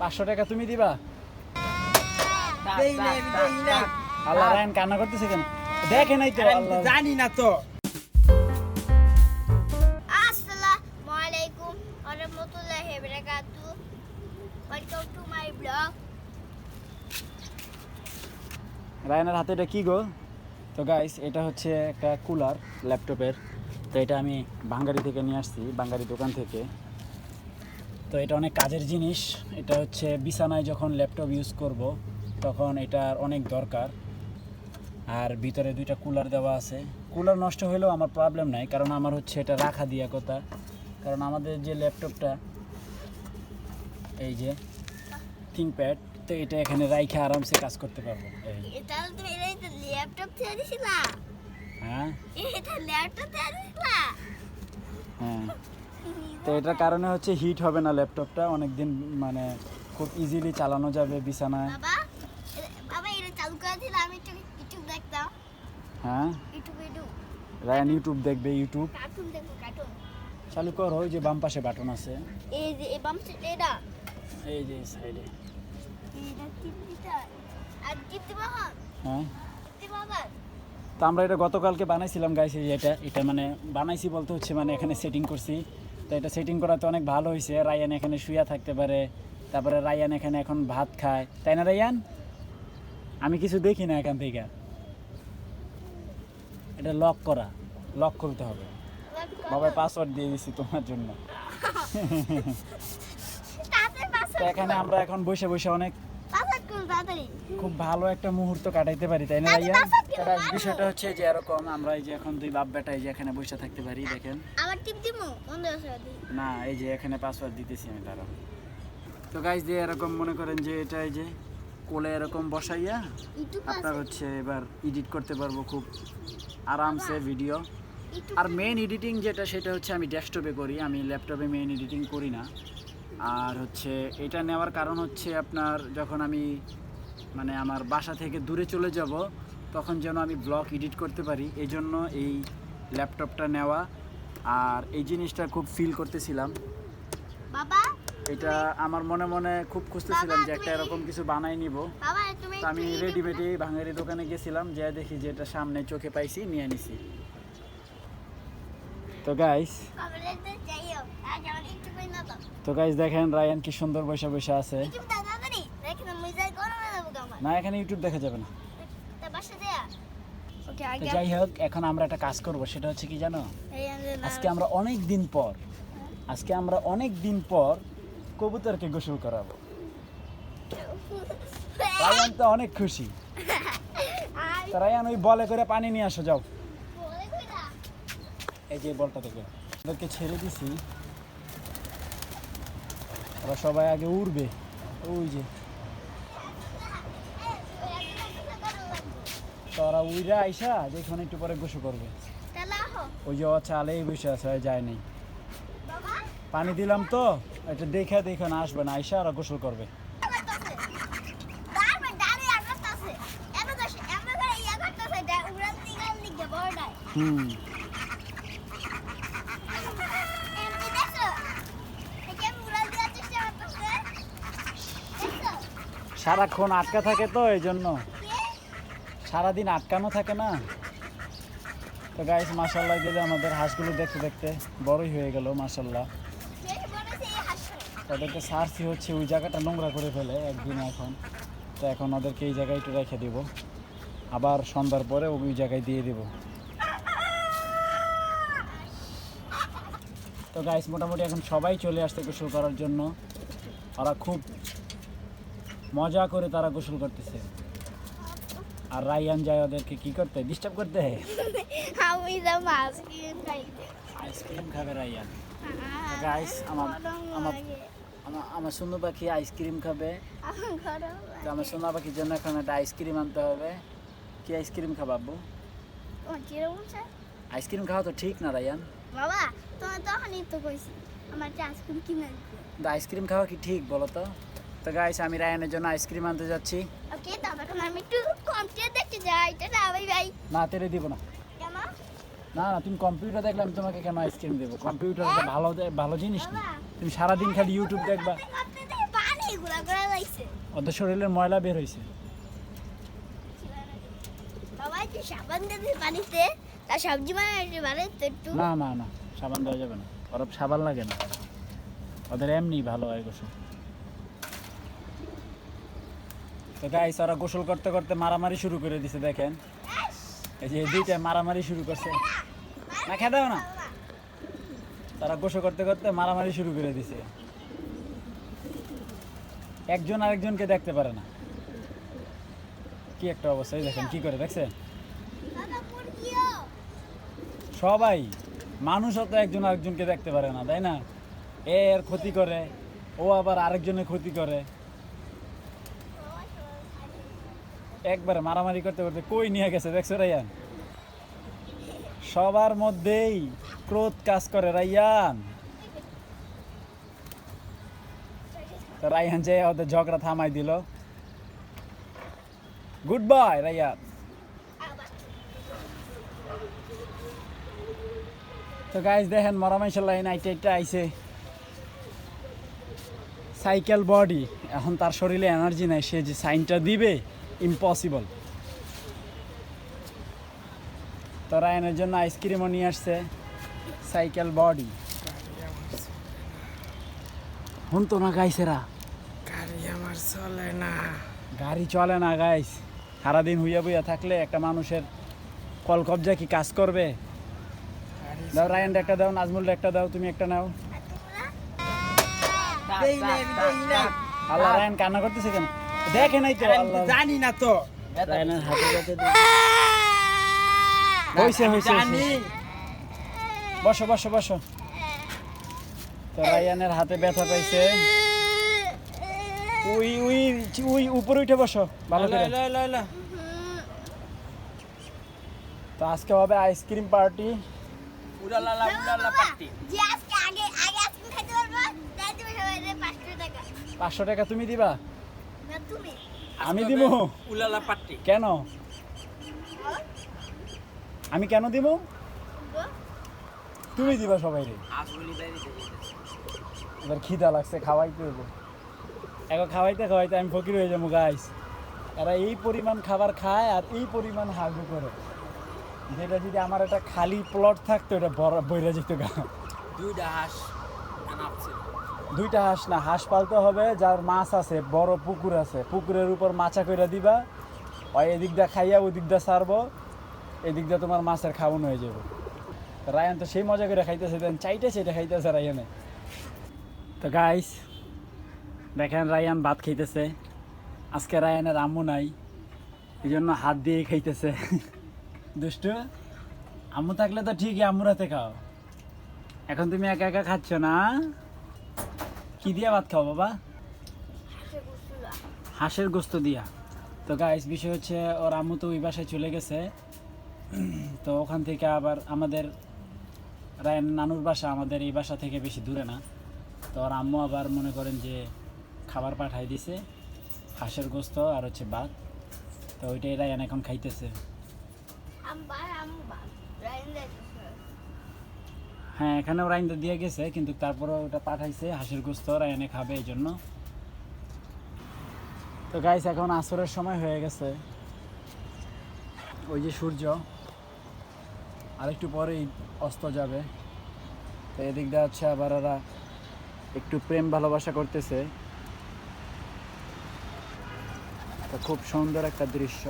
500 টাকা তুমি দিবা? দেই না আল্লাহ, রায়ন কান্না করতেছে কেন? দেখে নাই তো আল্লাহ। জানি না তো। আসসালামু আলাইকুম ওয়া রাহমাতুল্লাহি ওয়া বারাকাতুহু। Welcome to my blog. রায়নের হাতে এটা কি গো? তো গাইস, এটা হচ্ছে একটা কুলার ল্যাপটপের। তো এটা আমি বাঙ্গারি থেকে নিয়ে আসছি, বাঙ্গারি দোকান থেকে। তো এটা অনেক কাজের জিনিস। এটা হচ্ছে বিছানায় যখন ল্যাপটপ ইউজ করব তখন এটার অনেক দরকার। আর ভিতরে দুইটা কুলার দেওয়া আছে। কুলার নষ্ট হলেও আমার প্রবলেম নাই, কারণ আমার হচ্ছে এটা রাখা দিয়া কথা। কারণ আমাদের যে ল্যাপটপটা, এই যে থিংকপ্যাড, তো এটা এখানে রাইখে আরামসে কাজ করতে পারবো। এই এটা তুমি এটা ল্যাপটপ থেকে দিছিলা? হ্যাঁ এটা ল্যাপটপ থেকে দিছিলা? হ্যাঁ। তো এটার কারণে হচ্ছে হিট হবে না ল্যাপটপটা, অনেক দিন মানে খুব ইজিলি চালানো যাবে বিছানায়। বাবা বাবা এটা চালু করে দিলে আমি একটু ইউটিউব দেখতাম। হ্যাঁ, ইউটিউব রায়ান ইউটিউব দেখবে, ইউটিউব কার্টুন দেখবো, কার্টুন। চালু করো। ওই যে বাম পাশে বাটন আছে, এই যে এই বাম সাইডে এটা এই যে সাইডে। এটা টিপ দিতে হয়। আর টিপ দিবা হ্যাঁ হ্যাঁ, টিপ আবার। তো আমরা এটা গতকালকে বানাইছিলাম গাইস। এই যে এটা মানে বানাইছি বলতে হচ্ছে মানে এখানে সেটিং করছি। তো এটা সেটিং করাতে অনেক ভালো হয়েছে। রায়ান এখানে শুয়ে থাকতে পারে, তারপরে রায়ান এখানে এখন ভাত খায়, তাই না রায়ান? আমি কিছু দেখি না এখান থেকে। এটা লক করা, লক করতে হবে। বাবার পাসওয়ার্ড দিয়ে দিছি তোমার জন্য। তাতে তো পাসওয়ার্ড এখানে আমরা এখন বসে বসে অনেক পাসওয়ার্ড কোন তাড়াতাড়ি। খুব ভালো একটা মুহূর্ত কাটাইতে পারি, তাই না রাইয়া? বিষয়টা হচ্ছে যে এরকম, আমরা এই যে এখন দুই বাপ বেটা এই যে এখানে বসে থাকতে পারি। দেখেন আবার টিপ দিমু বন্ধ আছে দি। না, এই যে এখানে পাসওয়ার্ড দিতেছি আমি তারা। তো গাইস, যে এরকম মনে করেন যে এটা এই যে কোলে এরকম বসাইয়া ইউটিউব আপনার আছে হচ্ছে এবার এডিট করতে পারবো খুব আরামসে ভিডিও। ইউটিউব। আর মেইন এডিটিং যেটা, সেটা হচ্ছে আমি ডেস্কটপে করি, আমি ল্যাপটপে মেইন এডিটিং করি না। আর হচ্ছে এটা নেওয়ার কারণ হচ্ছে আপনার যখন আমি মানে আমার বাসা থেকে দূরে চলে যাব তখন যেন আমি ব্লগ এডিট করতে পারি, এই জন্য এই ল্যাপটপটা নেওয়া। আর এই জিনিসটা খুব ফিল করতেছিলাম, বাবা এটা আমার মনে মনে খুব খুঁজতেছিলাম যে একটা এরকম কিছু বানাই নিব। বাবা তুমি তো আমি রেডিমেডি ভাঙারি দোকানে গেছিলাম, যে দেখি যে এটা সামনে চোখে পাইছি, নিয়ে নিছি। তো গাইস কমেন্টে যাইও আজ আমার ইউটিউব না তো। তো গাইস দেখেন রায়ান কি সুন্দর বসে বসে আছে। ইউটিউব দাদারি দেখেন মুজাই করো না বাবা আমার। না, এখানে ইউটিউব দেখা যাবে না। তা বাসা দেয়া ওকে তো আগে যাই হোক, এখন আমরা একটা কাজ করব, সেটা হচ্ছে কি জানো? এই আমাদের আজকে আমরা অনেক দিন পর কবুতরকে গোসল করাবো। রায়ান তো অনেক খুশি। তো রায়ান ওই বলে করে পানি নিয়ে আসো, যাও। বলে কইরা এই যে বলটা থেকে ওদেরকে ছেড়ে দিছি, ওরা সবাই আগে উড়বে। ওই যে তো ওরা উইরা আইসা যেখানে একটু পরে গোসল করবে। তালা হো ওই যে ও চালেই বসে আছে, যায় নাই। বাবা পানি দিলাম তো, এটা দেখে না আসবে না, আইসা ওরা গোসল করবে। দাঁড় দাঁড়ে আগাতাছে এমন দশ এমন করে ইয়া করতেছে দা উড়াল দিগাল দিকে বড়াই হুম, এমনি দেখো এটা উড়াল দিয়া চেষ্টা করতেছে দেখো সারাক্ষণ আটকা থাকে তো এই জন্য, কে সারাদিন আটকানো থাকে না। তো গাইস মাশাআল্লাহ দিলে আমাদের হাঁসগুলো দেখতে দেখতে বড়ই হয়ে গেল মাশাআল্লাহ। কে বলেছে এই হাসো ওদেরকে সারছি হচ্ছে ওই জায়গাটা নোংরা করে ফেলে একদিন এখন। তো এখন ওদেরকে এই জায়গায় একটু রেখে দিব, আবার সন্ধ্যার পরে ওই জায়গায় দিয়ে দিব। তো গাইস মোটামুটি এখন সবাই চলে আসছে গোসল করার জন্য। ওরা খুব মজা করে তারা গোসল করতেছে। আর রায়ান যায় ওদেরকে কি করতে, ডিস্টার্ব করতে। আমি যা মাছ কিনে খাইতে আইসক্রিম খাবে রায়ান। গাইস আমার সুন্দর পাখি আইসক্রিম খাবে। তো আমার সোনা পাখির জন্য এখন একটা আইসক্রিম আনতে হবে। কি আইসক্রিম খাবাবো? আইসক্রিম খাওয়া তো ঠিক না রায়ান। বাবা তোমার তখনই তো কইছি আমার একটা আইসক্রিম কিনে দিতে। কিন্তু আইসক্রিম খাওয়া কি ঠিক বলো তো? তো গাইস আমি রায়ানের জন্য আইসক্রিম আনতে যাচ্ছি। ওকে তখন আমি একটু কম্পিউটার দেখতে যাই, এটা না ভাই ভাই না, তেরে দিব না। কেন না না, তুমি কম্পিউটার দেখলে আমি তোমাকে কেন আইসক্রিম দেবো? কম্পিউটার একটা ভালো ভালো জিনিস না। তুমি সারাদিন খালি ইউটিউব দেখবা। পানি গুলা করে হইছে ওদের শরীরের ময়লা বের হয়েছে। বাবা যে সাবান দিয়ে পানিতে তা সবজি বানাইতে একটু না না না, সাবান দেওয়া যাবে না, ওরা সাবান লাগে না, ওদের এমনি ভালো হয় গোসল। তো গাইস ওরা গোসল করতে করতে মারামারি শুরু করে দিছে, দেখেন এই যে দুইটা মারামারি শুরু করছে। না খেয়ে দাও না, তারা গোসল করতে করতে মারামারি শুরু করে দিছে, একজন আরেকজনকে দেখতে পারে না, কি একটা অবস্থা। এই দেখেন কি করে, দেখছে দাদা মুরগিও সবাই, মানুষও তো একজন আরেকজনকে দেখতে পারে না, তাই না? এর ক্ষতি করে, ও আবার আরেকজনের ক্ষতি করে, একবারে মারামারি করতে করতে কই নিয়ে গেছে, দেখছো রাইয়ান? সবার মধ্যেই ক্রোধ কাজ করে রাইয়ান। তো রাইয়ান যে ওদের ঝগড়া থামাই দিল। Good bye Rayyan. তো গাইস দেখেন মরামাইশাল লাইন আইটা আইছে, সাইকেল বডি, এখন তার শরীরে এনার্জি নাই, সে যে সাইনটা দিবে ইম্পসিবল। তো রায়নের জন্য আইসক্রিমও নিয়ে আসছে, সাইকেল বডি। হুন তো না গাইছেরা, গাড়ি আমার চলে না। গাড়ি চলে না গাইস, সারাদিন হুইয়া বুইয়া থাকলে একটা মানুষের কল কবজা কি কাজ করবে? দাও রায়ন একটা দাও, নাজমুল একটা দাও, তুমি একটা নাও। দেই নাই, দেই নাই। আল্লাহ, রায়ন কান্না করতেছে কেন? দেখে নাই তো আরে আমি তো আল্লাহ। জানি না তো। রায়নের হাতে যাতে হইছে হইছে জানি। বসো বসো বসো। তো রায়ানের হাতে ব্যথা পাইছে, উই উই উই উপরে উঠে বসো ভালো করে। ল, ল, ল, ল। তো আজকে হবে আইসক্রিম পার্টি। উড়ালালা, উড়ালা পাট্টি। যে আজকে আগে আইসক্রিম খাইতে পারবো তাই তুমি সবাই 500 টাকা 500 টাকা তুমি দিবা? না তুমি আমি দিব? উড়ালা পাট্টি। কেন? আমি কেন দিব? তুমি দিবা সবাই রে। আসগুলি বাইরে থেকে। এবার খিদা লাগছে, খাওয়াইতে হইব। এখন খাওয়াইতে খাওয়াইতে আমি ফকির হয়ে যাবো গাইস। এরা এই পরিমাণ খাবার খায় আর এই পরিমাণ হাগু করে, যেটা যদি আমার একটা খালি প্লট থাকতো এটা বইরা যেত গা। দুইটা হাঁস নাপছে। দুইটা হাঁস না, হাঁস পালতে হবে যার মাছ আছে, বড় পুকুর আছে, পুকুরের উপর মাচা কইরা দিবা, ওই এদিক দিয়ে খাইয়া ওই দিক দিয়ে সারবো, এদিক দিয়ে তোমার মাছের খাওয়ানো হয়ে যাবে। রায়ান তো সেই মজা করে খাইতেছে, দেন চাইতেছে এটা খাইতেছে রায়ানে। তো গাইস দেখেন রায়ান ভাত খাইতেছে, আজকে রায়ানের আম্মু নাই, এই জন্য হাত দিয়ে খাইতেছে। দুষ্টু, আম্মু থাকলে তো ঠিকই আম্মুর হাতে খাও, এখন তুমি একা একা খাচ্ছ না। কি দিয়া ভাত খাও বাবা? হাঁসের গোস্ত দিয়া। তো গাইস বিষয় হচ্ছে ওর আম্মু তো ওই বাসায় চলে গেছে, তো ওখান থেকে আবার আমাদের রায়ন নানুর বাসা আমাদের এই বাসা থেকে বেশি দূরে না, তো ওর আম্মু আবার মনে করেন যে খাবার পাঠাই দিছে, হাঁসের গোস্ত আর হচ্ছে ভাত, তো ওইটাই রায়ন এখন খাইতেছে। হ্যাঁ এখানেও রাইন্দা দিয়ে গেছে, কিন্তু তারপরে ওটা পাঠাইছে হাঁসের গোস্ত, রায়নে খাবে এই জন্য। তো গাইস এখন আসরের সময় হয়ে গেছে, ওই যে সূর্য আরেকটু পরেই অস্ত যাবে। তো এদিক দিয়ে হচ্ছে আবার ওরা একটু প্রেম ভালোবাসা করতেছে, তো খুব সুন্দর একটা দৃশ্য,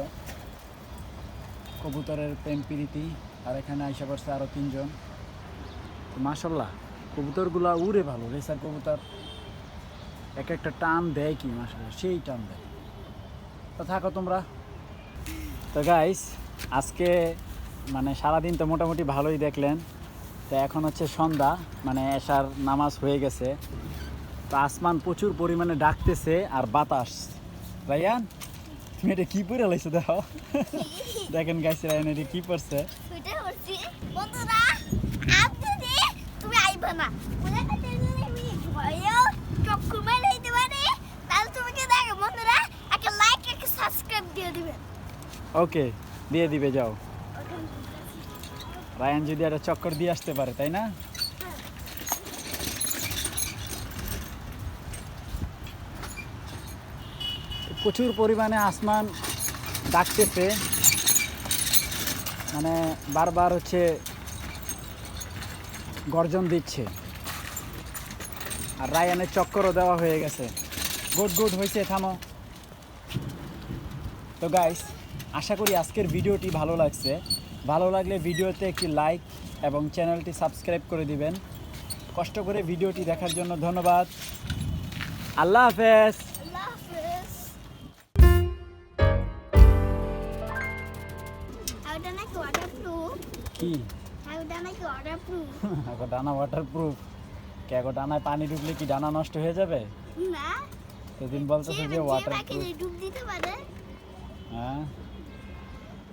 কবুতরের প্রেম প্রীতি। আর এখানে আইসা পড়ছে আরও 3 জন। তো মাশাল্লাহ কবুতরগুলা উড়ে ভালো, রেসার কবুতর এক একটা টান দেয় কি মাশাল্লাহ, সেই টান দেয়। তো থাকো তোমরা। তো গাইস আজকে মানে সারাদিন তো মোটামুটি ভালোই দেখলেন, তো এখন হচ্ছে সন্ধ্যা, মানে এশার নামাজ হয়ে গেছে। তো আসমান প্রচুর পরিমাণে ডাকতেছে আর বাতাস। রায়ান তুমি এটা কি পরে লাইছো দেখো, দেখেন গাইস রায়ান এটা কি পরছে। বন্ধুরা আপনি তুমি আইবা না বলে কথা আমি ভয়ও চক্ষু মেলে দিতে পারি, তাহলে তুমি কি দেখো বন্ধুরা একটা লাইক একটা সাবস্ক্রাইব দিয়ে দিবেন। ওকে দিয়ে দিবে, যাও। রায়ান যদি একটা চক্কর দিয়ে আসতে পারে, তাই না? প্রচুর পরিমাণে আসমান ডাকতেছে, মানে বারবার হচ্ছে গর্জন দিচ্ছে। আর রায়ানের চক্করও দেওয়া হয়ে গেছে। গুড গুড হয়েছে, থামো। তো গাইস, আশা করি আজকের ভিডিওটি ভালো লাগছে। ভালো লাগলে ভিডিওতে একটি লাইক এবং চ্যানেলটি সাবস্ক্রাইব করে দিবেন। কষ্ট করে ভিডিওটি দেখার জন্য ধন্যবাদ। আল্লাহ হাফেজ। আল্লাহ হাফেজ। ওটা নাকি ওয়াটারপ্রুফ? কি ওটা নাকি ওয়াটারপ্রুফ? এখন ডানা ওয়াটারপ্রুফ? কে এখন ডানায় পানি ঢুকলে কি ডানা নষ্ট হয়ে যাবে? না, সেদিন বলতেছে যে যে ওয়াটারপ্রুফ। পাখিদের ডুব দিতে পারে। হ্যাঁ